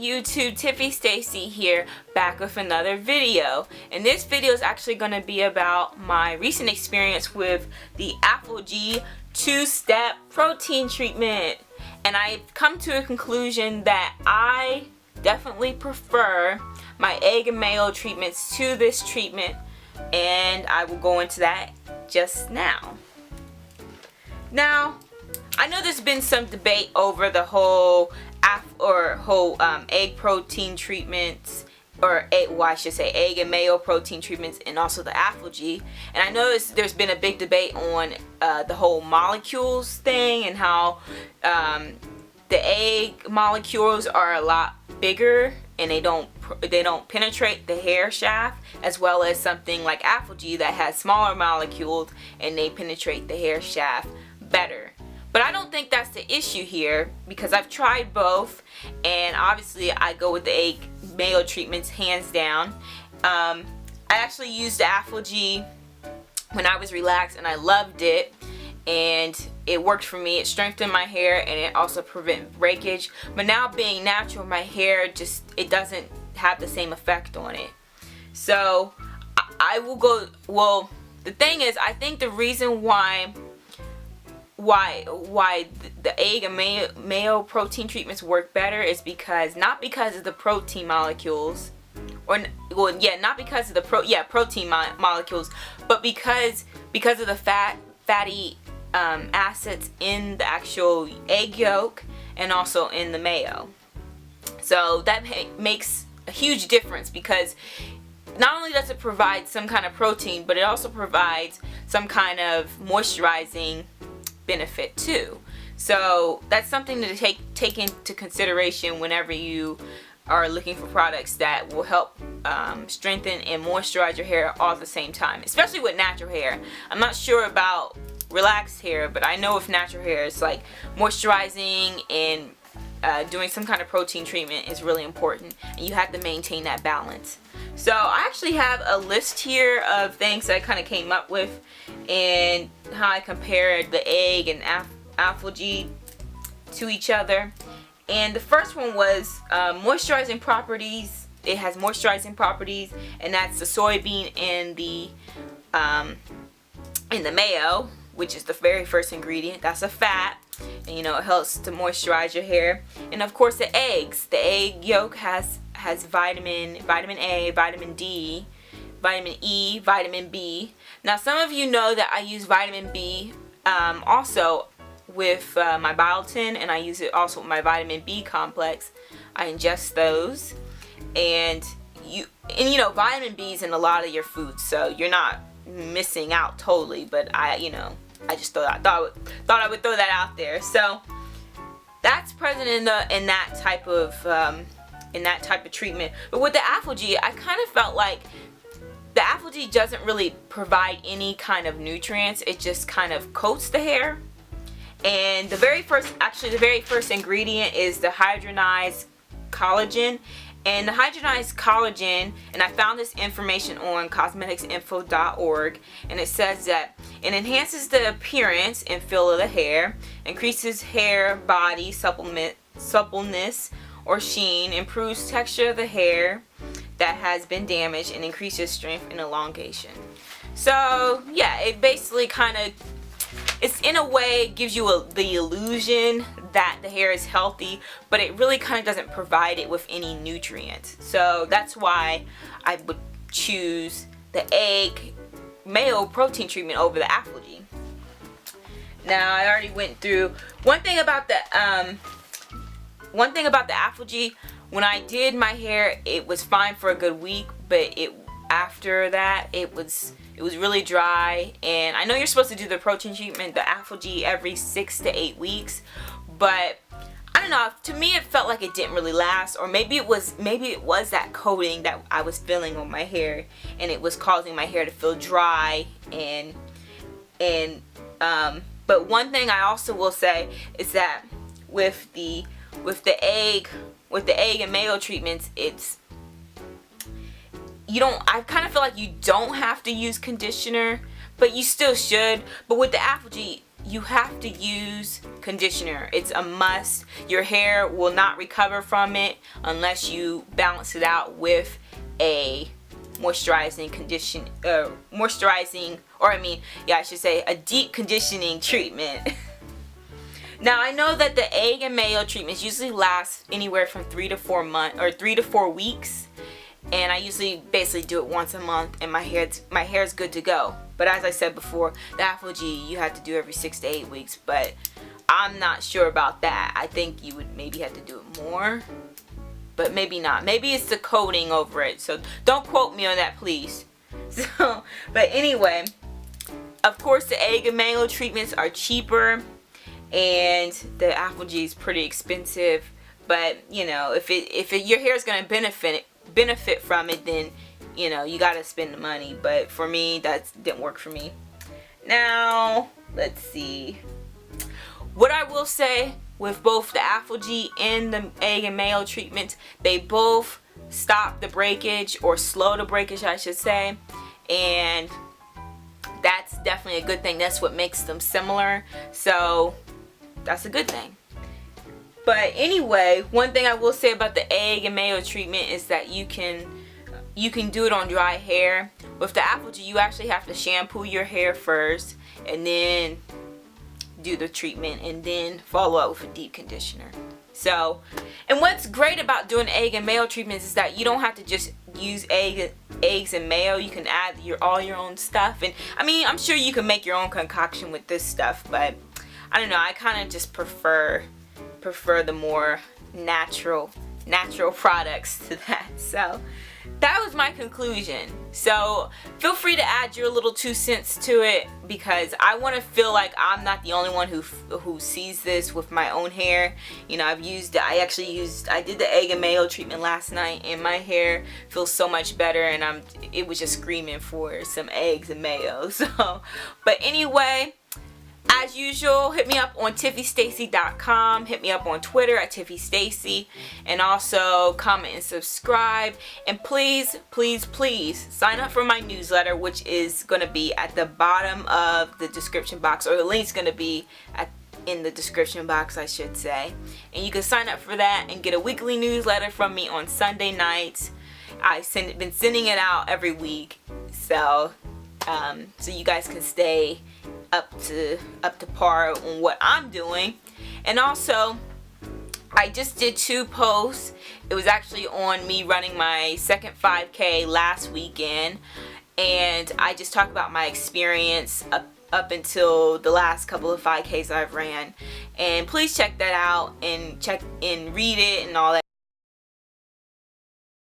YouTube? Tiffy Stacy here, back with another video. And this video is actually going to be about my recent experience with the Aphogee 2-step protein treatment. And I've come to a conclusion that I definitely prefer my egg and mayo treatments to this treatment, and I will go into that just now. Now, I know there's been some debate over the whole egg protein treatments, or I should say egg and mayo protein treatments, and also the Aphogee. And I know there's been a big debate on the whole molecules thing, and how the egg molecules are a lot bigger and they don't penetrate the hair shaft, as well as something like Aphogee that has smaller molecules and they penetrate the hair shaft better. But I don't think that's the issue here, because I've tried both, and obviously I go with the egg mayo treatments hands down. I actually used the Aphogee when I was relaxed and I loved it, and it worked for me. It strengthened my hair and it also prevented breakage. But now, being natural, my hair it doesn't have the same effect on it. So I will go, well, the thing is, I think the reason why the egg and mayo protein treatments work better is because, not because of the protein molecules, or well, yeah, not because of the protein molecules, but because of the fatty acids in the actual egg yolk and also in the mayo. So that makes a huge difference, because not only does it provide some kind of protein, but it also provides some kind of moisturizing benefit too. So that's something to take into consideration whenever you are looking for products that will help strengthen and moisturize your hair all at the same time, especially with natural hair. I'm not sure about relaxed hair, but I know with natural hair, it's like moisturizing and doing some kind of protein treatment is really important, and you have to maintain that balance. So I actually have a list here of things that I kind of came up with, and how I compared the egg and Aphogee to each other. And the first one was moisturizing properties. It has moisturizing properties, and that's the soybean and the mayo, which is the very first ingredient. That's a fat, and you know, it helps to moisturize your hair. And of course, the eggs. The egg yolk has vitamin A, vitamin D, vitamin E, vitamin B. Now, some of you know that I use vitamin B also with my biotin, and I use it also with my vitamin B complex. I ingest those, and you know, vitamin B is in a lot of your foods, so you're not missing out totally. But I just thought I would throw that out there. So that's present in that type of treatment. But with the Aphogee, I kind of felt like the Aphogee doesn't really provide any kind of nutrients. It just kind of coats the hair. And the very first ingredient is the hydrogenized collagen. And the hydrogenized collagen, and I found this information on cosmeticsinfo.org, and it says that it enhances the appearance and feel of the hair, increases hair body suppleness or sheen, improves texture of the hair that has been damaged, and increases strength and elongation. So yeah, it basically it's in a way gives you the illusion that the hair is healthy, but it really kind of doesn't provide it with any nutrients. So that's why I would choose the egg mayo protein treatment over the Aphogee. Now, I already went through one thing about the Aphogee. When I did my hair, it was fine for a good week, but after that it was really dry. And I know you're supposed to do the protein treatment, the Aphogee, every 6 to 8 weeks, but I don't know, to me it felt like it didn't really last. Or maybe it was that coating that I was feeling on my hair, and it was causing my hair to feel dry. But one thing I also will say is that with the egg and mayo treatments, I kind of feel like you don't have to use conditioner, but you still should. But with the Aphogee, you have to use conditioner. It's a must. Your hair will not recover from it unless you balance it out with a moisturizing a deep conditioning treatment. Now I know that the egg and mayo treatments usually last anywhere from 3 to 4 months or 3 to 4 weeks, and I usually basically do it once a month, and my hair is good to go. But as I said before, the Aphogee you have to do every 6 to 8 weeks, but I'm not sure about that. I think you would maybe have to do it more, but maybe not. Maybe it's the coating over it, so don't quote me on that, please. So, but anyway, of course the egg and mayo treatments are cheaper, and the Aphogee is pretty expensive. But you know, if your hair is gonna benefit from it, then you know you gotta spend the money. But for me, that didn't work for me. Now let's see. What I will say with both the Aphogee and the egg and mayo treatments, they both stop the breakage, or slow the breakage I should say, and that's definitely a good thing. That's what makes them similar, so that's a good thing. But anyway, one thing I will say about the egg and mayo treatment is that you can do it on dry hair. With the Aphogee, you actually have to shampoo your hair first and then do the treatment, and then follow up with a deep conditioner. So, and what's great about doing egg and mayo treatments is that you don't have to just use eggs and mayo. You can add all your own stuff, and I mean, I'm sure you can make your own concoction with this stuff, but I don't know, I kind of just prefer the more natural products to that. So that was my conclusion. So feel free to add your little 2 cents to it, because I want to feel like I'm not the only one who sees this with my own hair. You know, I did the egg and mayo treatment last night, and my hair feels so much better, and it was just screaming for some eggs and mayo. So, but anyway, as usual, hit me up on tiffystacy.com. Hit me up on Twitter at tiffystacy, and also comment and subscribe. And please, please, please sign up for my newsletter, which is going to be at the bottom of the description box, or the link's going to be in the description box, I should say. And you can sign up for that and get a weekly newsletter from me on Sunday nights. I've been sending it out every week, so you guys can stay up to par on what I'm doing. And also, I just did 2 posts. It was actually on me running my second 5K last weekend, and I just talked about my experience up until the last couple of 5Ks I've ran. And please check that out and read it and all that.